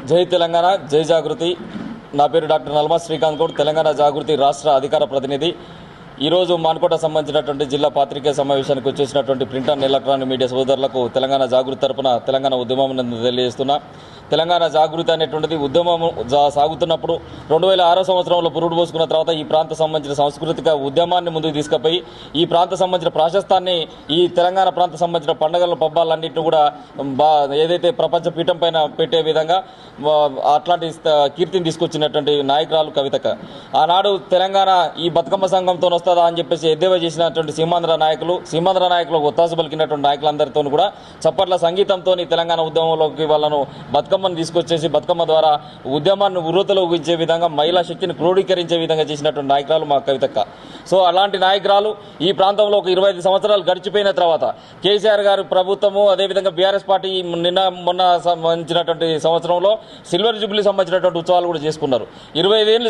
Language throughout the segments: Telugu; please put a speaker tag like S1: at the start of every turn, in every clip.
S1: జై తెలంగాణ జై జాగృతి. నా పేరు డాక్టర్ నల్మా శ్రీకాంత్ గౌడ్, తెలంగాణ జాగృతి రాష్ట్ర అధికార ప్రతినిధి. ఈరోజు మాన్కోట సంబంధించినటువంటి జిల్లా పాత్రికేయ సమావేశానికి వచ్చేసినటువంటి ప్రింట్ అండ్ ఎలక్ట్రానిక్ మీడియా సోదరులకు తెలంగాణ జాగృతి తరపున తెలంగాణ ఉద్యమం తెలియజేస్తున్నా. తెలంగాణ జాగృతి అనేటువంటిది ఉద్యమం సాగుతున్నప్పుడు 2006 సంవత్సరంలో పురుడు పోసుకున్న తర్వాత ఈ ప్రాంత సంబంధించిన సాంస్కృతిక ఉద్యమాన్ని ముందుకు తీసుకుపోయి ఈ ప్రాంత సంబంధించిన ప్రాశస్తాన్ని, ఈ తెలంగాణ ప్రాంత సంబంధించిన పండుగల పబ్బాలన్నింటినీ కూడా ఏదైతే ప్రపంచ పీఠం పైన పెట్టే విధంగా అట్లాంటి కీర్తిని తీసుకొచ్చినటువంటి నాయకురాలు కవితక్క. ఆనాడు తెలంగాణ ఈ బతుకమ్మ సంఘంతో వస్తుందా అని చెప్పేసి ఎద్దేవా చేసినటువంటి సీమాంధ్ర నాయకులు ఒత్తాసు పలికినటువంటి నాయకులందరితో కూడా చప్పట్ల సంగీతంతో తెలంగాణ ఉద్యమంలోకి వాళ్ళను బతుకమ్మను తీసుకొచ్చేసి బతుకమ్మ ద్వారా ఉద్యమాన్ని ఉర్రూతలో ఊగించే విధంగా మహిళా శక్తిని క్రోడీకరించే విధంగా చేసినటువంటి నాయకురాలు మా కవితక్క. సో అలాంటి నాయకురాలు ఈ ప్రాంతంలో ఒక 25 సంవత్సరాలు గడిచిపోయిన తర్వాత కేసీఆర్ గారు ప్రభుత్వము, అదేవిధంగా బీఆర్ఎస్ పార్టీ మొన్న సంబంధించినటువంటి సంవత్సరంలో సిల్వర్ జూబ్లీ సంబంధించినటువంటి ఉత్సవాలు కూడా చేసుకున్నారు. 25 ఏళ్ళు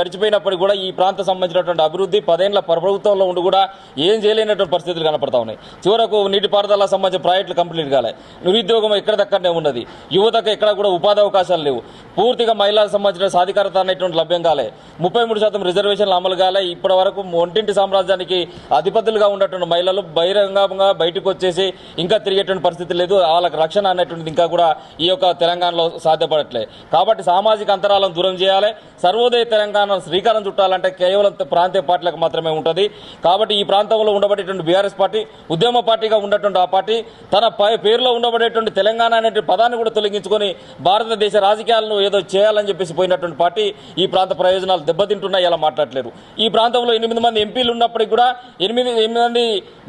S1: గడిచిపోయినప్పటికీ కూడా ఈ ప్రాంతం సంబంధించినటువంటి అభివృద్ధి 10 ఏళ్ల ప్రభుత్వంలో ఉండి కూడా ఏం చేయలేనటువంటి పరిస్థితులు కనపడతా ఉన్నాయి. చివరకు నీటిపారుదల సంబంధించిన ప్రాజెక్టులు కంప్లీట్ కాలే, నిరుద్యోగం ఎక్కడిదక్కడనే ఉన్నది, యువతకు ఎక్కడ కూడా ఉపాధి అవకాశాలు లేవు, పూర్తిగా మహిళలకు సంబంధించిన సాధికారత అనేటువంటి లభ్యం కాలే, 33% రిజర్వేషన్లు అమలు కాలే. ఇప్పటి వరకు ఒంటింటి సామ్రాజ్యానికి అధిపతులుగా ఉన్నటువంటి మహిళలు బహిరంగంగా బయటకు వచ్చేసి ఇంకా తిరిగేటువంటి పరిస్థితి లేదు. వాళ్ళకి రక్షణ అనేటువంటిది ఇంకా కూడా ఈ యొక్క తెలంగాణలో సాధ్యపడట్లే. కాబట్టి సామాజిక అంతరాలను దూరం చేయాలి. సర్వోదయ తెలంగాణ శ్రీకారం చుట్టాలంటే కేవలం ప్రాంతీయ పార్టీలకు మాత్రమే ఉంటుంది. కాబట్టి ఈ ప్రాంతంలో ఉండబడేటువంటి బీఆర్ఎస్ పార్టీ ఉద్యమ పార్టీగా ఉన్నటువంటి ఆ పార్టీ తన పేరులో ఉండబడేటువంటి తెలంగాణ అనే పదాన్ని కూడా తొలగించుకొని భారతదేశ రాజకీయాలను ఏదో చేయాలని చెప్పేసి పోయినటువంటి పార్టీ ఈ ప్రాంత ప్రయోజనాలు దెబ్బతింటున్నాయి. ఇలా మాట్లాడలేరు. ఈ ప్రాంతంలో 8 మంది ఎంపీలు ఉన్నప్పటికీ కూడా 8 మంది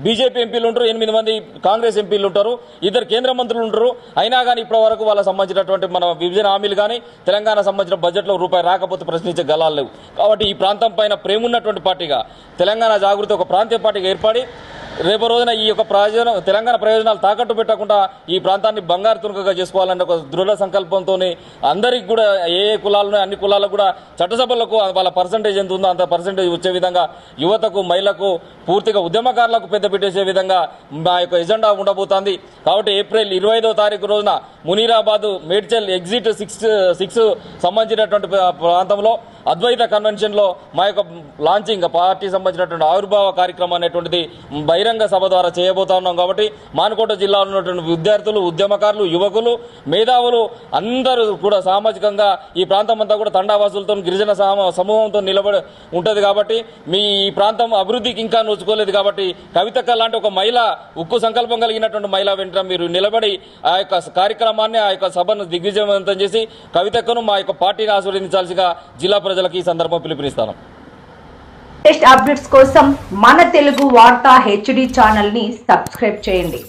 S1: బీజేపీ ఎంపీలు ఉంటారు, 8 మంది కాంగ్రెస్ ఎంపీలు ఉంటారు, 2 కేంద్ర మంత్రులు ఉంటారు. అయినా కానీ ఇప్పటి వరకు వాళ్ళకి సంబంధించినటువంటి మన విభజన హామీలు కానీ తెలంగాణ సంబంధించిన బడ్జెట్లో రూపాయి రాకపోతే ప్రశ్నించే గలాలు లేవు. కాబట్టి ఈ ప్రాంతం పైన ప్రేమ ఉన్నటువంటి పార్టీగా తెలంగాణ జాగృతి ఒక ప్రాంతీయ పార్టీగా ఏర్పడి రేపు రోజున ఈ యొక్క తెలంగాణ ప్రయోజనాలు తాకట్టు పెట్టకుండా ఈ ప్రాంతాన్ని బంగారు తునకగా చేసుకోవాలనే ఒక దృఢ సంకల్పంతో అందరికి కూడా ఏ కులాలను అన్ని కులాలకు కూడా చట్టసభలకు వాళ్ళ పర్సంటేజ్ ఎంత ఉందో అంత పర్సంటేజ్ వచ్చే విధంగా యువతకు, మహిళలకు, పూర్తిగా ఉద్యమకారులకు పెద్ద పెట్టేసే విధంగా మా యొక్క ఎజెండా ఉండబోతోంది. కాబట్టి ఏప్రిల్ 25వ తారీఖు రోజున మునీరాబాద్ మేడ్చల్ ఎగ్జిట్ 6 సంబంధించినటువంటి ప్రాంతంలో అద్వైత కన్వెన్షన్లో మా యొక్క లాంచింగ్ పార్టీ సంబంధించినటువంటి ఆవిర్భావ కార్యక్రమం అనేటువంటిది బహిరంగ సభ ద్వారా చేయబోతా ఉన్నాం. కాబట్టి మాన్కోట జిల్లాలో ఉన్నటువంటి విద్యార్థులు, ఉద్యమకారులు, యువకులు, మేధావులు అందరూ కూడా సామాజికంగా ఈ ప్రాంతం అంతా కూడా తండావాసులతో గిరిజన సమూహంతో నిలబడి ఉంటుంది. కాబట్టి మీ ఈ ప్రాంతం అభివృద్ధికి ఇంకా నోచుకోలేదు. కాబట్టి కవితక్క లాంటి ఒక మహిళ, ఉక్కు సంకల్పం కలిగినటువంటి మహిళ వెంట మీరు నిలబడి ఆ యొక్క కార్యక్రమాన్ని, ఆ యొక్క సభను దిగ్విజయవంతం చేసి కవితక్కను మా యొక్క పార్టీని ఆశీర్వదించాల్సిగా జిల్లా ప్రజలకు ఈ సందర్భం పిలుపునిస్తాను.
S2: లేటెస్ట్ అప్డేట్స్ కోసం మన తెలుగు వార్త HD ఛానల్ ని సబ్స్క్రైబ్ చేయండి.